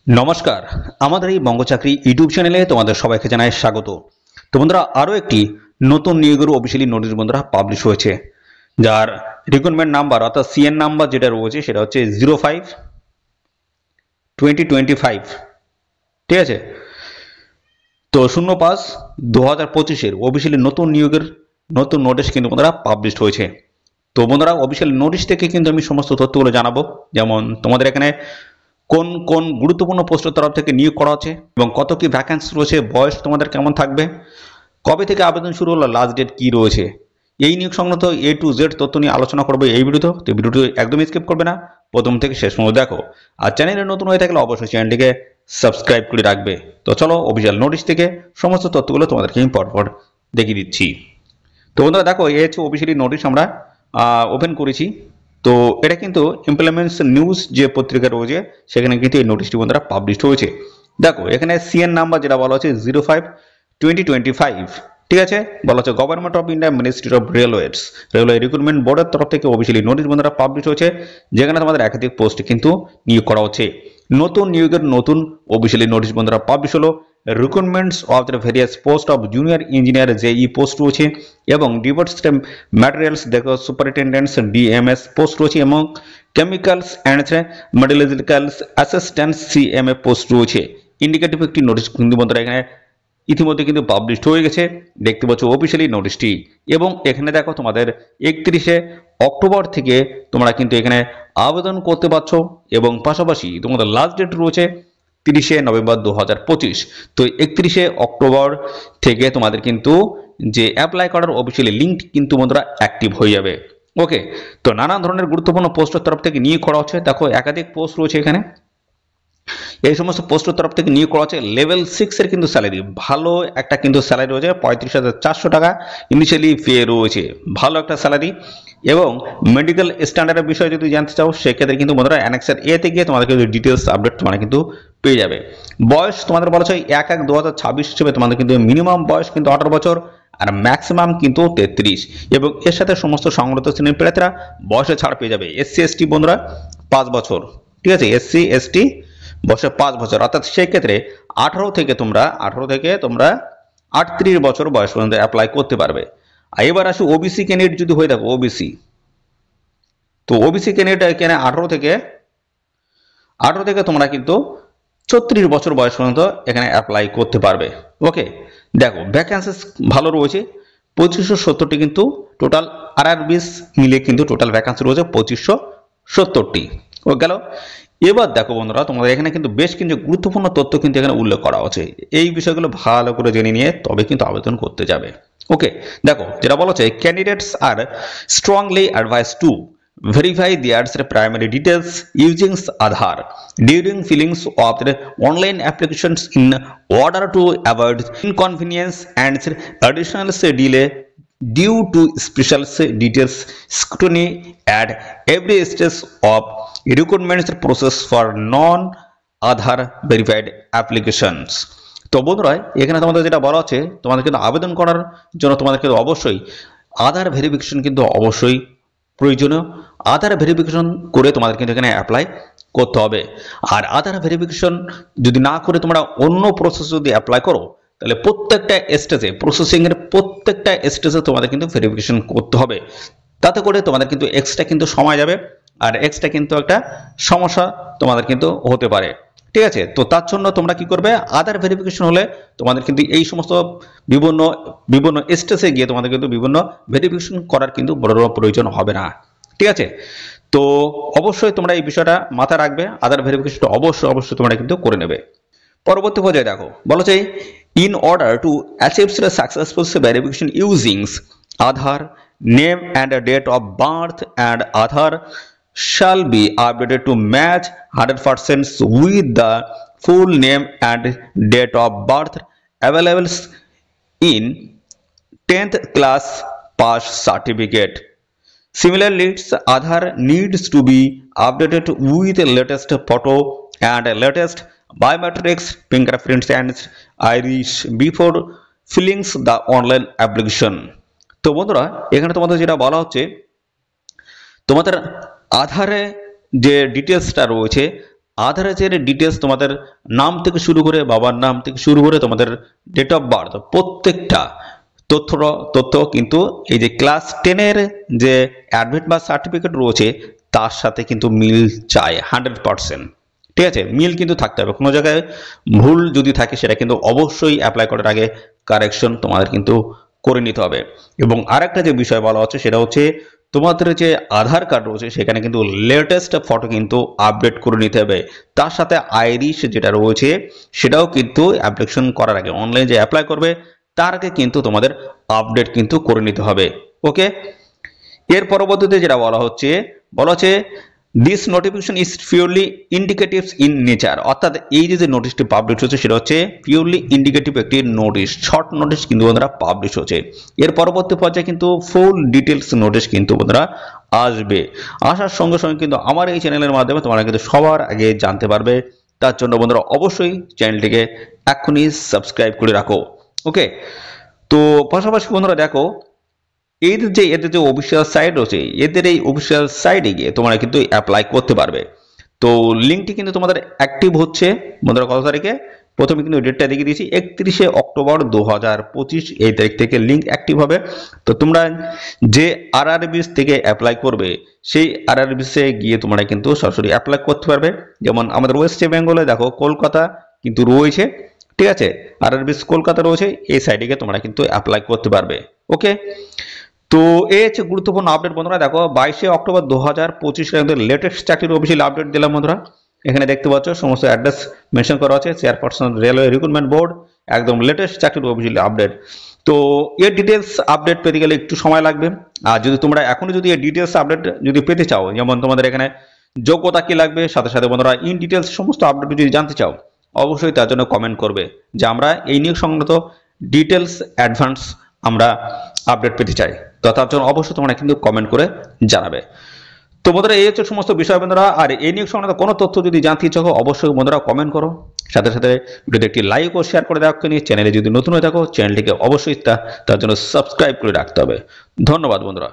নমস্কার, আমাদের এই বঙ্গ চাকরি ইউটিউব চ্যানেলে তোমাদের সবাইকে জানাই স্বাগত। তো বন্ধুরা, আরও একটি নতুন নিয়োগের অফিসিয়ালি নোটিশ বন্ধুরা পাবলিশ হয়েছে, যার রিক্রুটমেন্ট নাম্বার অর্থাৎ সিএন নাম্বার যেটা রয়েছে সেটা হচ্ছে 05/2025। ঠিক আছে, তো 05/2025 অফিসিয়ালি নতুন নিয়োগের নতুন নোটিশ কিন্তু বন্ধুরা পাবলিশ হয়েছে। তো বন্ধুরা, অফিসিয়াল নোটিশ থেকে কিন্তু আমি সমস্ত তথ্যগুলো জানাবো, যেমন তোমাদের এখানে কোন কোন গুরুত্বপূর্ণ পোস্টের তরফ থেকে নিয়োগ করা হচ্ছে এবং কত কি ভ্যাকেন্সি রয়েছে, বয়স তোমাদের কেমন থাকবে, কবে থেকে আবেদন শুরু হলো, লাস্ট ডেট কি রয়েছে, এই নিয়োগ সংক্রান্ত A to Z তথ্য নিয়ে আলোচনা করবো এই ভিডিওতে। তো ভিডিওটি একদমই স্কিপ করবে না, প্রথম থেকে শেষ পর্যন্ত দেখো। আর চ্যানেলে নতুন হয়ে থাকলে অবশ্যই চ্যানেলটিকে সাবস্ক্রাইব করে রাখবে। তো চলো, অফিসিয়াল নোটিশ থেকে সমস্ত তথ্যগুলো তোমাদেরকে আমি পরপর দেখিয়ে দিচ্ছি। তো বন্ধুরা দেখো, এই হচ্ছে অফিসিয়ালি নোটিশ আমরা ওপেন করেছি। তো এটা কিন্তু এমপ্লয়মেন্টস নিউজ যে পত্রিকা রয়েছে সেখানে কিন্তু এই নোটিশটি বন্ধুরা পাবলিশ হয়েছে। দেখো এখানে সিএন নাম্বার যেটা বলা হচ্ছে 05/2025। ঠিক আছে, বলা হচ্ছে government of India ministry of railways railway recruitment বোর্ডের তরফ থেকে অফিসিয়ালি নোটিশ বন্ধুরা পাবলিশ হয়েছে, যেখানে তোমাদের একাধিক পোস্ট কিন্তু নিয়োগ করা হচ্ছে। নতুন নিয়োগের নতুন অফিসিয়ালি নোটিশ বন্ধুরা পাবলিশ হলো। Recruitments of the various post of junior engineer JE post রয়েছে, এবং ডিভোর্স ম্যাটেরিয়ালস দেখো সুপারিনটেন্ডেন্টস ডিএমএস পোস্ট রয়েছে, এবং chemicals and metallurgicals assistant CMA post রয়েছে। ইন্ডিকেটিভ একটি নোটিশ কিন্তু বন্ধুরা এখানে ইতিমধ্যে কিন্তু পাবলিশ হয়ে গেছে, দেখতে পাচ্ছ অফিসিয়ালি নোটিশটি। এবং এখানে দেখো তোমাদের 31শে অক্টোবর থেকে তোমরা কিন্তু এখানে আবেদন করতে পারছো, এবং পাশাপাশি তোমাদের লাস্ট ডেট রয়েছে 30শে নভেম্বর 2025। তো 31শে অক্টোবর থেকে তোমাদের কিন্তু যে অ্যাপ্লাই করার অফিসিয়ালি লিঙ্ক কিন্তু বন্ধুরা অ্যাক্টিভ হয়ে যাবে। ওকে, তো নানা ধরনের গুরুত্বপূর্ণ পোস্টের তরফ থেকে নিয়োগ করা হচ্ছে। দেখো একাধিক পোস্ট রয়েছে এখানে, এই সমস্ত পোস্টের তরফ থেকে নিয়োগ করা হচ্ছে। লেভেল 6 এর কিন্তু স্যালারি ভালো একটা কিন্তু স্যালারি রয়েছে, 35,400 টাকা ইনিশিয়ালি পে রয়েছে, ভালো একটা স্যালারি। এবং মেডিকেল স্ট্যান্ডার্ডের বিষয়ে যদি জানতে চাও সেক্ষেত্রে কিন্তু বন্ধুরা অ্যানেক্সার এ থেকে তোমাদের কিন্তু ডিটেলস আপডেট তোমরা কিন্তু পেয়ে যাবে। বয়স তোমাদের বলা হয় 1/1/2026 হিসেবে তোমাদের কিন্তু মিনিমাম বয়স কিন্তু 18 বছর আর ম্যাক্সিমাম কিন্তু 33, এবং এর সাথে সমস্ত সংগঠিত শ্রেণীর প্রার্থীরা বয়সে ছাড় পেয়ে যাবে। এসসি এসটি বন্ধুরা 5 বছর, ঠিক আছে, এসসি এসটি বয়সে 5 বছর, অর্থাৎ সেই ক্ষেত্রে 18 থেকে তোমরা 38 বছর বয়স পর্যন্ত অ্যাপ্লাই করতে পারবে। আর এবার আসি ওবিসি ক্যান্ডিডেট যদি হয়ে থাকো, ওবিসি, তো ওবিসি ক্যান্ডিডেট এখানে 18 থেকে তোমরা কিন্তু 36 বছর বয়স পর্যন্ত এখানে অ্যাপ্লাই করতে পারবে। ওকে, দেখো ভ্যাকেন্সিস ভালো রয়েছে, 2570টি কিন্তু টোটাল আরআরবিস মিলে কিন্তু টোটাল ভ্যাকেন্সি রয়েছে 2570টি। ও গেল। এবার দেখো বন্ধুরা, তোমাদের এখানে কিন্তু বেশ কিছু গুরুত্বপূর্ণ তথ্য কিন্তু এখানে উল্লেখ করা হচ্ছে, এই বিষয়গুলো ভালো করে জেনে নিয়ে তবে কিন্তু আবেদন করতে যাবে। ওকে, দেখো যেটা বলা হচ্ছে, candidates are strongly advise to verify their primary details using Aadhaar during fillings of their online applications in order to avoid inconvenience and additional delay due to special details scrutiny at every stage of recruitment process for non-Aadhaar verified applications। তো বন্ধুরা, এখানে তোমাদের যেটা বলা হচ্ছে, তোমাদের কিন্তু আবেদন করার জন্য তোমাদের কিন্তু অবশ্যই আধার ভেরিফিকেশন কিন্তু অবশ্যই প্রয়োজনীয়। আধার ভেরিফিকেশন করে তোমাদের কিন্তু এখানে অ্যাপ্লাই করতে হবে। আর আধার ভেরিফিকেশন যদি না করে তোমরা অন্য প্রসেস যদি অ্যাপ্লাই করো, তাহলে প্রত্যেকটা স্টেজে প্রসেসিং এর প্রত্যেকটা স্টেজে তোমাদের কিন্তু ভেরিফিকেশন করতে হবে। তাতে করে তোমাদের কিন্তু এক্সট্রা কিন্তু সময় যাবে, আর এক্সট্রা কিন্তু একটা সমস্যা তোমাদের কিন্তু হতে পারে। ঠিক আছে, তো তার জন্য তোমরা কি করবে, আধার ভেরিফিকেশন হলে তোমাদের কিন্তু এই সমস্ত বিভিন্ন স্টেজে গিয়ে তোমাদের কিন্তু বিভিন্ন ভেরিফিকেশন করার কিন্তু বড় প্রয়োজন হবে না। ঠিক আছে, তো অবশ্যই তোমরা এই বিষয়টা মাথায় রাখবে, আধার ভেরিফিকেশনটা অবশ্যই তোমরা কিন্তু করে নেবে। পরবর্তী পর্যায়ে দেখো বলা যায়, in order to achieve successful verification using Aadhaar name and date of birth and Aadhaar shall be updated to match 100% with the full name and date of birth available in 10th class pass certificate. Similarly, Aadhaar needs to be updated with the latest photo and latest biometrics, fingerprints and iris before filling the online application. তো বন্ধুরা, এখানে তোমাদের যেটা বলা হচ্ছে, তোমাদের আধারে যে ডিটেলসটা রয়েছে আধারের ডিটেলস তোমাদের নাম থেকে শুরু করে বাবার নাম থেকে শুরু করে তোমাদের ডেট অফ বার্থ প্রত্যেকটা তথ্য কিন্তু এই যে ক্লাস 10-এর যে অ্যাডমিট বা সার্টিফিকেট রয়েছে তার সাথে কিন্তু মিল চাই 100%। ঠিক আছে, মিল কিন্তু থাকতে হবে। কোনো জায়গায় ভুল যদি থাকে সেটা কিন্তু অবশ্যই অ্যাপ্লাই করার আগে কারেকশন তোমাদের কিন্তু করে নিতে হবে। এবং আরেকটা যে বিষয় বলা হচ্ছে সেটা হচ্ছে তোমাদের যে আধার কার্ড রয়েছে সেখানে কিন্তু লেটেস্ট ফটো কিন্তু আপডেট করে নিতে হবে। তার সাথে আইরিশ যেটা রয়েছে সেটাও কিন্তু অ্যাপ্লিকেশন করার আগে অনলাইনে যে অ্যাপ্লাই করবে তার আগে কিন্তু তোমাদের আপডেট কিন্তু করে নিতে হবে। ওকে, এর পরবর্তীতে যেটা বলা হচ্ছে this notification is purely indicatives in nature, অর্থাৎ এই যে নোটিশটি পাবলিশ হচ্ছে সেটা হচ্ছে পিওরলি ইন্ডিকেটিভ একটি নোটিশ, শর্ট নোটিশ কিন্তু বন্ধুরা পাবলিশ হচ্ছে। এর পরবর্তী পর্যায়ে কিন্তু ফুল ডিটেলস নোটিশ কিন্তু বন্ধুরা আসবে। আসার সঙ্গে সঙ্গে কিন্তু আমার এই চ্যানেলের মাধ্যমে তোমরা কিন্তু সবার আগে জানতে পারবে। তার জন্য বন্ধুরা অবশ্যই চ্যানেলটিকে এখনই সাবস্ক্রাইব করে রাখো। ওকে, তো পাশাপাশি বন্ধুরা দেখো এদের যে অফিসিয়াল সাইট রয়েছে এদের এই অফিসিয়াল সাইটে গিয়ে তোমরা কিন্তু অ্যাপ্লাই করতে পারবে। তো লিঙ্কটি কিন্তু তোমাদের অ্যাক্টিভ হচ্ছে বন্ধুরা কত তারিখে, প্রথমে কিন্তু ডেটটা দেখিয়ে দিয়েছি 31শে অক্টোবর 2025 এই তারিখ থেকে লিঙ্ক অ্যাক্টিভ হবে। তো তোমরা যে আরআরবিস থেকে অ্যাপ্লাই করবে সেই আরআরবিসে গিয়ে তোমরা কিন্তু সরাসরি অ্যাপ্লাই করতে পারবে। যেমন আমাদের ওয়েস্ট বেঙ্গলে দেখো কলকাতা কিন্তু রয়েছে, ঠিক আছে, আরআরবিস কলকাতা রয়েছে, এই সাইডে গিয়ে তোমরা কিন্তু অ্যাপ্লাই করতে পারবে। ওকে, তো এই হচ্ছে গুরুত্বপূর্ণ আপডেট বন্ধুরা। দেখো 22শে অক্টোবর 2025 এর লেটেস্ট চাকরির অফিসিয়াল আপডেট দিলাম বন্ধুরা। এখানে দেখতে পাচ্ছ সমস্ত অ্যাড্রেস মেনশন করা আছে, চেয়ারপারসন রেলওয়ে রিক্রুটমেন্ট বোর্ড, একদম লেটেস্ট চাকরির অফিসিয়াল আপডেট। তো এর ডিটেলস আপডেট পেতে গেলে একটু সময় লাগবে। আর যদি তোমরা এখনো যদি এই ডিটেলস আপডেট যদি পেতে চাও, যেমন তোমাদের এখানে যোগ্যতা কি লাগবে, সাথে সাথে বন্ধুরা ইন ডিটেলস সমস্ত আপডেট যদি জানতে চাও অবশ্যই তার জন্য কমেন্ট করবে যে আমরা এই নিয়োগ সংক্রান্ত ডিটেলস অ্যাডভান্স আমরা আপডেট পেতে চাই। তো তার জন্য অবশ্যই তোমরা কিন্তু কমেন্ট করে জানাবে। তো বন্ধুরা এই হচ্ছে সমস্ত বিষয় বন্ধুরা। আর এই নিয়োগ সংক্রান্ত কোনো তথ্য যদি জানতে ইচ্ছুক অবশ্যই বন্ধুরা কমেন্ট করো, সাথে সাথে ভিডিওতে একটি লাইক ও শেয়ার করে দেওয়া নিয়ে চ্যানেলে যদি নতুন হয়ে থাকো চ্যানেলটিকে অবশ্যই তার জন্য সাবস্ক্রাইব করে রাখতে হবে। ধন্যবাদ বন্ধুরা।